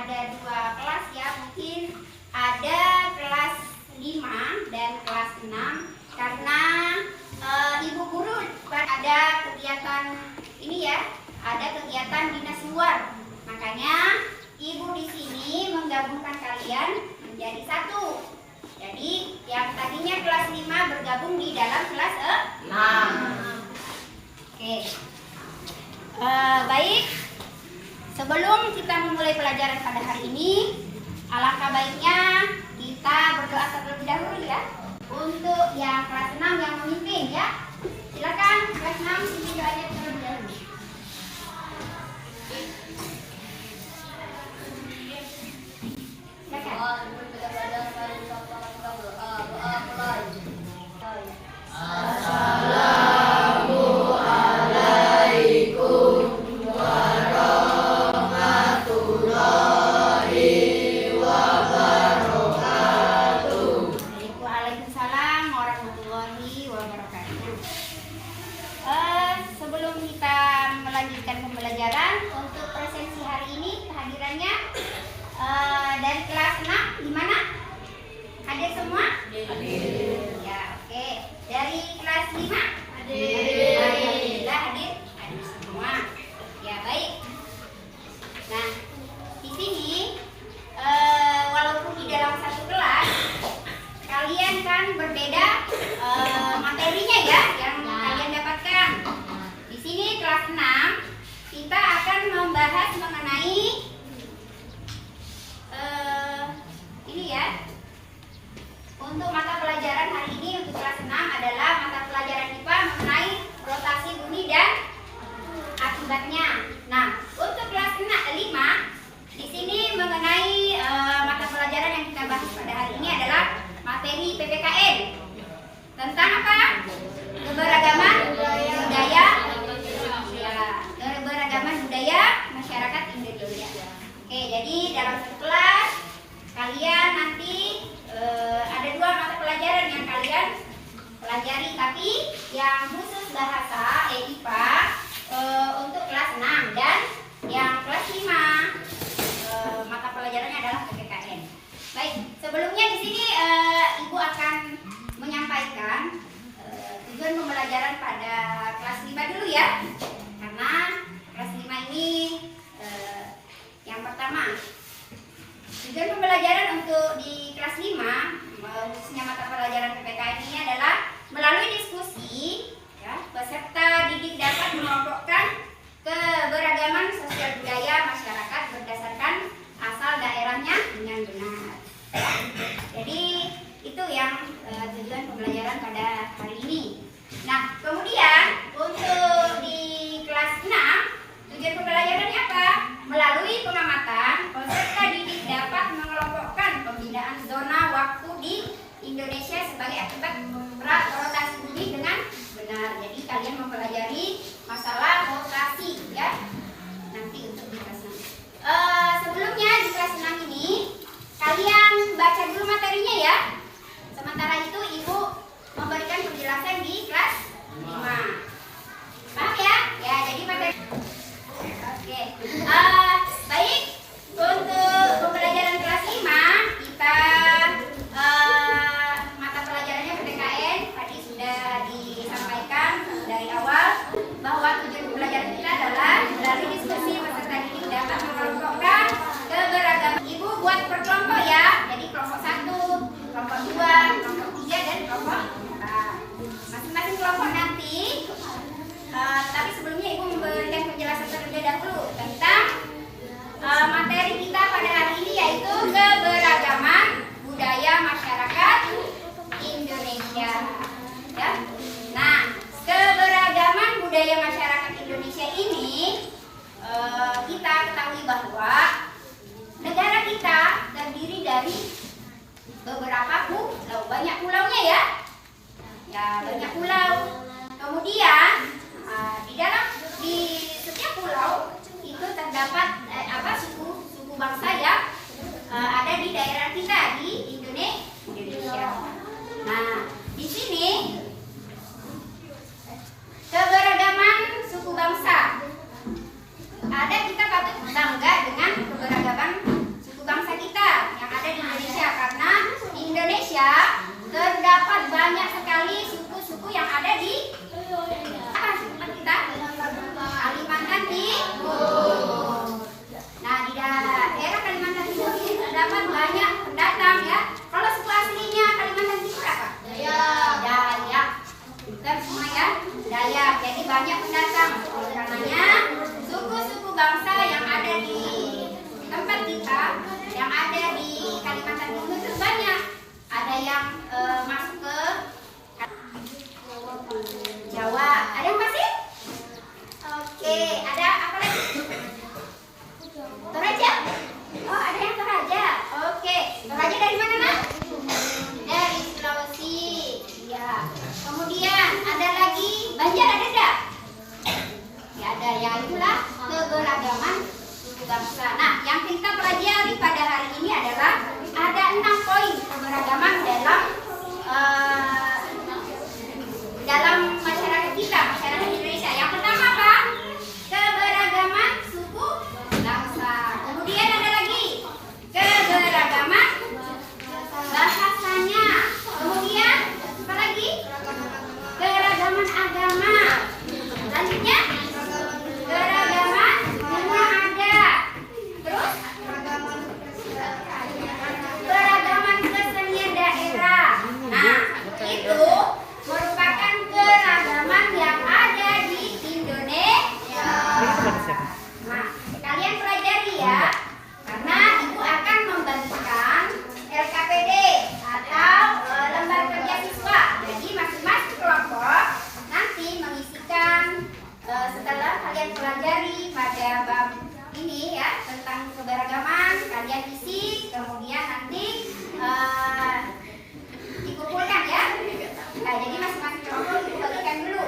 ada dua kelas ya, mungkin ada kelas 5 dan kelas 6 karena ibu guru ada kegiatan ini ya, ada kegiatan dinas luar. Makanya ibu di sini menggabungkan kalian menjadi satu. Jadi yang tadinya kelas 5 bergabung di dalam kelas 6. Oke. Baik. Sebelum kita memulai pelajaran pada hari ini, alangkah baiknya kita berdoa terlebih dahulu ya. Untuk yang kelas 6 yang memimpin ya. Silakan kelas 6 pimpin doanya terlebih dahulu. Sebelum kita melanjutkan pembelajaran, untuk presensi hari ini kehadirannya dari kelas 6 gimana? Hadir semua? Hadir. Ya, oke. Dari kelas 5? Hadir. Alhamdulillah hadir semua. Ya, baik. Nah, di sini walaupun di dalam satu kelas kalian kan berbeda materinya ya yang kalian dapatkan. Di sini kelas 6 kita akan membahas mengenai ini ya. Untuk mata pelajaran hari ini untuk kelas 6 adalah mata pelajaran IPA mengenai rotasi bumi dan akibatnya. Nah, untuk kelas 5 di sini mengenai mata pelajaran yang kita bahas pada hari ini adalah materi PPKN. Tentang apa? Keberagaman budaya. Ya, keberagaman budaya masyarakat Indonesia. Oke, jadi dalam satu kelas kalian nanti ada dua mata pelajaran yang kalian pelajari, tapi yang khusus bahasa IPA untuk kelas 6 dan yang kelas 5 mata pelajarannya adalah PPKN. Baik, sebelumnya di sini Ibu akan menyampaikan tujuan pembelajaran pada kelas 5 dulu ya. Karena kelas 5 ini yang pertama, tujuan pembelajaran untuk di kelas 5 khususnya mata pelajaran PPKN ini adalah melalui diskusi ya, peserta didik dapat mengelompokkan keberagaman sosial budaya masyarakat berdasarkan asal daerahnya dengan benar. Jadi itu yang tujuan pembelajaran pada hari ini. Nah, kemudian untuk di kelas 6 tujuan pembelajarannya apa? Melalui pengamatan, peserta didik dapat mengelompokkan pembinaan zona waktu di Indonesia sebagai akibat rotasi bumi dengan benar. Jadi kalian mempelajari masalah rotasi ya. Nanti untuk di kelas 6. Sebelumnya di kelas 6 ini kalian baca dulu materinya ya. Sementara itu Ibu memberikan penjelasan di kelas 5. Paham ya? Ya, jadi materi. Oke. Baik. Untuk pembelajaran kelas 5 kita mata pelajarannya PPKN tadi sudah disampaikan dari awal bahwa tujuan pembelajaran kita adalah melalui diskusi peserta didik dapat mengelompokkan keberagaman. Ibu buat per kelompok ya. Jadi kelompok 1, kelompok 2, kelompok 3 dan kelompok 4. Masing-masing kelompok nanti tapi sebelumnya Ibu memberikan penjelasan terlebih dahulu tentang materi kita pada hari ini, yaitu keberagaman budaya masyarakat Indonesia ya. Nah, keberagaman budaya masyarakat Indonesia ini kita ketahui bahwa negara kita terdiri dari beberapa pulau, banyak pulaunya ya. Ya, banyak pulau. Kemudian di setiap pulau itu terdapat suku bangsa yang ada di daerah kita di Indonesia. Nah, di sini keberagaman suku bangsa ada, kita patut bangga dengan keberagaman itulah keberagaman suku bangsa. Nah, yang kita pelajari pada hari ini adalah ada 6 poin keberagaman dalam masyarakat kita, masyarakat Indonesia. Yang pertama apa? Keberagaman suku bangsa. Kemudian ada lagi keberagaman bahasanya. Kemudian apa lagi? Keragaman agama. Selanjutnya keragaman bunga ada. Terus keragaman kesenian daerah. Nah, itu merupakan keragaman yang ada di Indonesia. Nah, kalian pelajari ya, karena ibu akan membagikan LKPD atau lembar kerja siswa. Jadi masing-masing kelompok nanti mengisikan setelah kalian pelajari pada bab ini ya tentang keberagaman, kalian isi, kemudian nanti dikumpulkan ya. Nah, jadi masing-masing kelompok dibagikan dulu.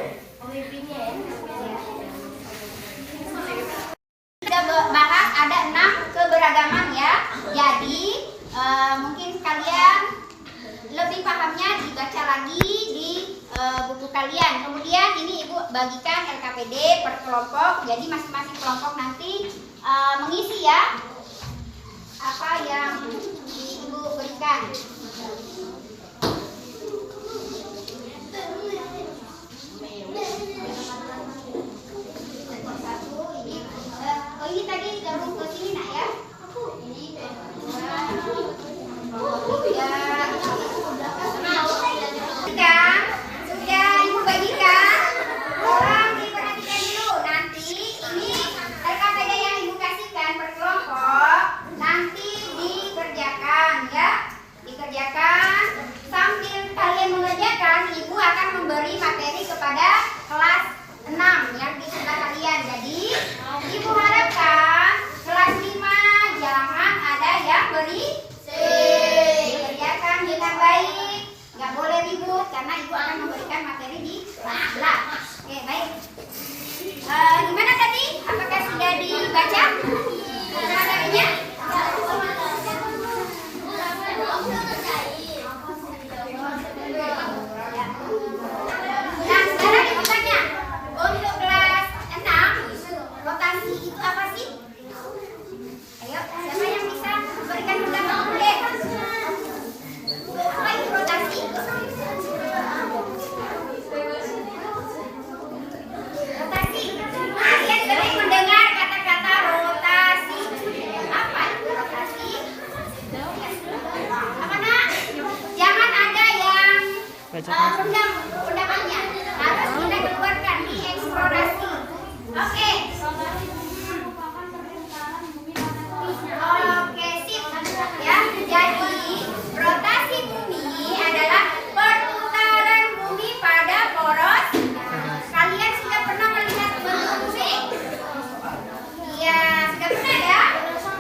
Kita bahas ada 6 keberagaman ya. Jadi mungkin kalian lebih pahamnya dibaca lagi di buku kalian. Kemudian ini ibu bagikan LKPD per kelompok. Jadi masing-masing kelompok nanti mengisi ya apa yang ibu berikan. Ini tadi gabung ke sini nak ya. Ini sudah ibu bagikan. Tolong diperhatikan dulu. Nanti ini LKPD yang ibu kasihkan per kelompok nanti dikerjakan ya. Dikerjakan sambil kalian mengerjakan, ibu akan memberi materi kepada kelas 6 yang di sebelah kalian. Jadi ibu harapkan kelas 5 jangan ada yang dikerjakan dengan baik, nggak boleh ribut karena ibu akan memberikan materi di kelas 11. Oke, baik. Gimana tadi? Apakah sudah dibaca materinya? Nah, sekarang ibu tanya, untuk kelas 6 rotasi itu apa sih? Ayo, siapa yang bisa memberikan pendapat boleh? Apa itu rotasi? Rotasi. Kalian sering mendengar kata-kata rotasi. Apa itu rotasi? Apa nak? Jangan ada yang pendam pendapatnya. Harus kita keluarkan di eksplorasi. Oke. Oke, sip. Ya, jadi rotasi bumi adalah perputaran bumi pada poros. Kalian sudah pernah melihat bentuk bumi? Iya, sudah pernah ya?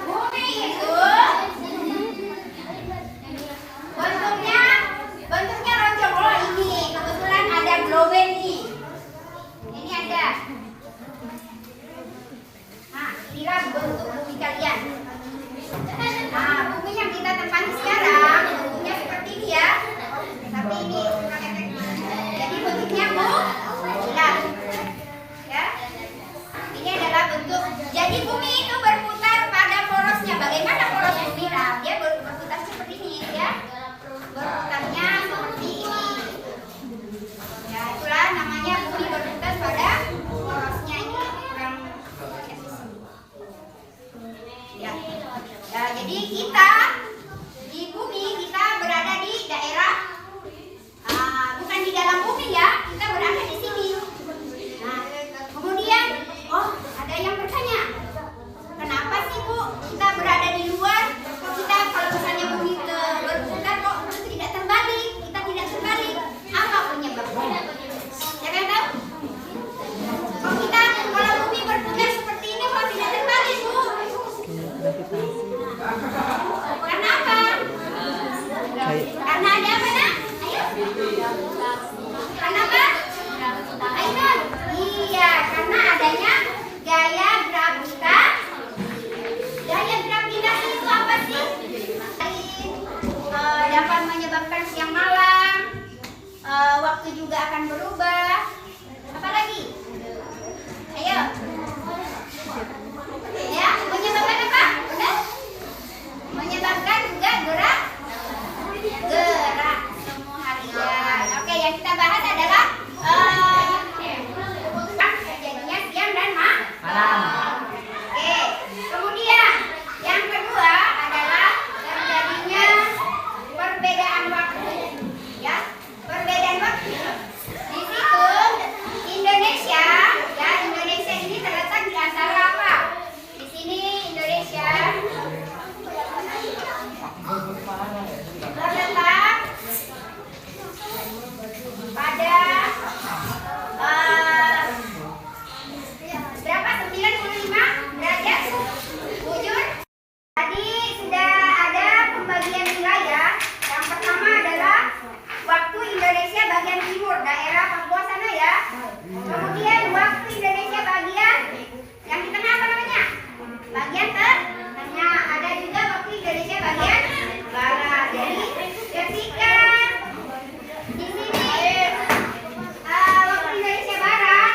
Bumi itu bentuknya lonjong. Oh, ini kebetulan ada globe ini. Ini ada. Nah, inilah bentuk bumi kalian. Nah, bumi yang kita tempati sekarang bentuknya seperti ini ya. Tapi ini jadi bentuknya bulat. Ya. Ini adalah bentuk. Jadi bumi itu berputar pada porosnya. Bagaimana poros bumi? Nah, dia berputar seperti ini ya. Berputarnya seperti ini. Ya, itulah namanya bumi berputar pada porosnya ini. Ya. Ya, jadi kita di bumi kita berada di daerah bukan di dalam bumi ya, kita berada di sini. Nah, kemudian ada yang bertanya, kenapa sih Bu kita berada di luar? Kita kalau misalnya bumi berputar kok tidak terbalik, kita tidak terbalik. Apa penyebabnya? Siapa yang tahu? Kok kita kalau bumi berputar seperti ini kok tidak terbalik Bu? Karena apa? Karena ada apa nak? Ayo. Karena apa? Ayo. Iya, karena adanya gaya akan berubah. Apa lagi? Ayo. Ya, menyebabkan apa? Benar? Menyebabkan juga gerak semu harian. Oke, yang kita bahas adalah terjadinya siang dan malam. Oke, kemudian yang kedua adalah terjadinya perbedaan waktu. Ya, perbedaan waktu. Di situ Indonesia, ya Indonesia ini terletak di antara apa? Di sini Indonesia terletak pada berapa? 95 derajat bujur. Tadi sudah ada pembagian wilayah. Yang pertama adalah waktu Indonesia bagian timur, daerah Papua sana ya. Kemudian waktu Indonesia bagian yang di tengah apa namanya? Bagian tengah. Ada juga waktu Indonesia bagian barat. Jadi ketika di sini waktu Indonesia barat,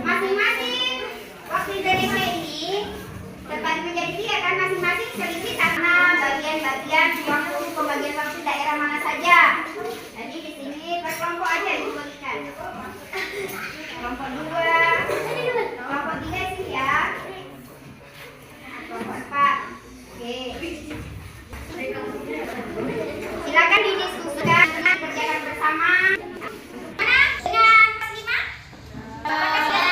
masing-masing waktu Indonesia ini terbagi menjadi 3 kan, masing-masing selisih karena bagian-bagian waktu pembagian waktu daerah mana saja. Jadi di sini per kelompok aja dibagikan. Kelompok 2, kelompok 3 sih ya. Kelompok 4. Oke. Silakan didiskusikan dengan kerjakan bersama. Mana dengan kelas 5? Apakah sudah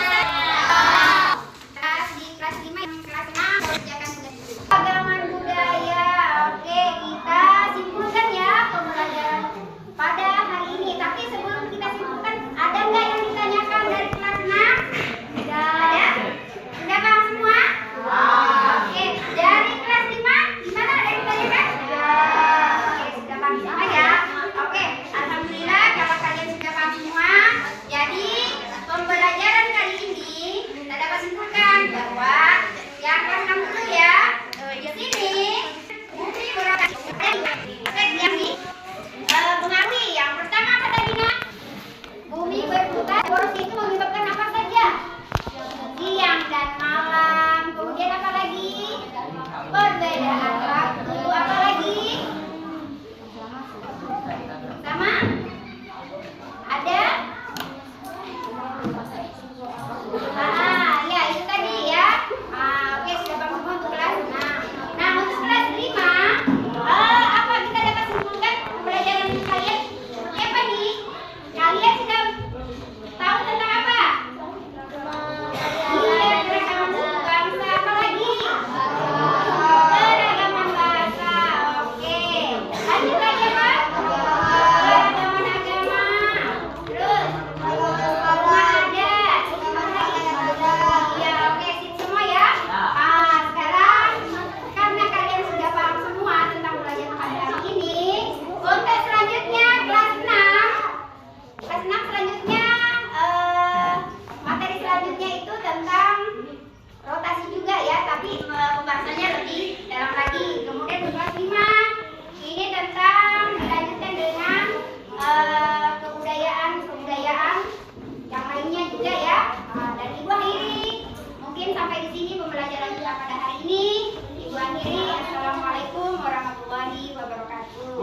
di kelas 5 yang kelas 6 kerjakan tugas agama budaya. Oke, kita simpulkan ya pembelajaran pada hari ini. Tapi sebelum kita simpulkan, ada nggak yang ditanyakan dari kelas 6? Ada? Sudah paham semua? Oke, dari kelas 5 gimana, ada yang ditanyakan? Oke, sudah paham semua ya. Oke, alhamdulillah kalau kalian sudah paham semua. Jadi pembelajaran kali ini kita dapat simpulkan bahwa yang kelas 6 dulu ya. Di sini bumi berotasi yang mengaruhi. Yang pertama apa tadi nak? Bumi berputar, boros itu menyebabkan apa saja? Siang dan malam. Kemudian apa lagi? Perbedaan waktu. Apa lagi? Sama? Ada? Ya itu tadi ya. Oke, sudah paham semua untuk kelas 6. Nah, untuk kelas 5, apa kita dapat simpulkan pembelajaran kalian? Seperti apa nih? Kalian sudah tahu tentang apa? Iya, keragaman bangsa. Apa lagi? Keragaman bahasa. Oke. Lanjut lagi apa? Keragaman agama. Terus rumah adat. Iya, oke, sip semua ya. Sekarang karena kalian sudah paham semua tentang pelajaran pada hari ini, untuk selanjutnya kelas 6. Kelas 6 selanjutnya materi selanjutnya itu tentang rotasi juga ya, tapi pembahasannya lebih dalam lagi. Kemudian untuk kelas 5 ini tentang dilanjutkan dengan kebudayaan yang lainnya juga ya. Dan Ibu akhiri mungkin sampai di sini pembelajaran kita pada hari ini. Ibu akhiri, assalamualaikum warahmatullahi wabarakatuh.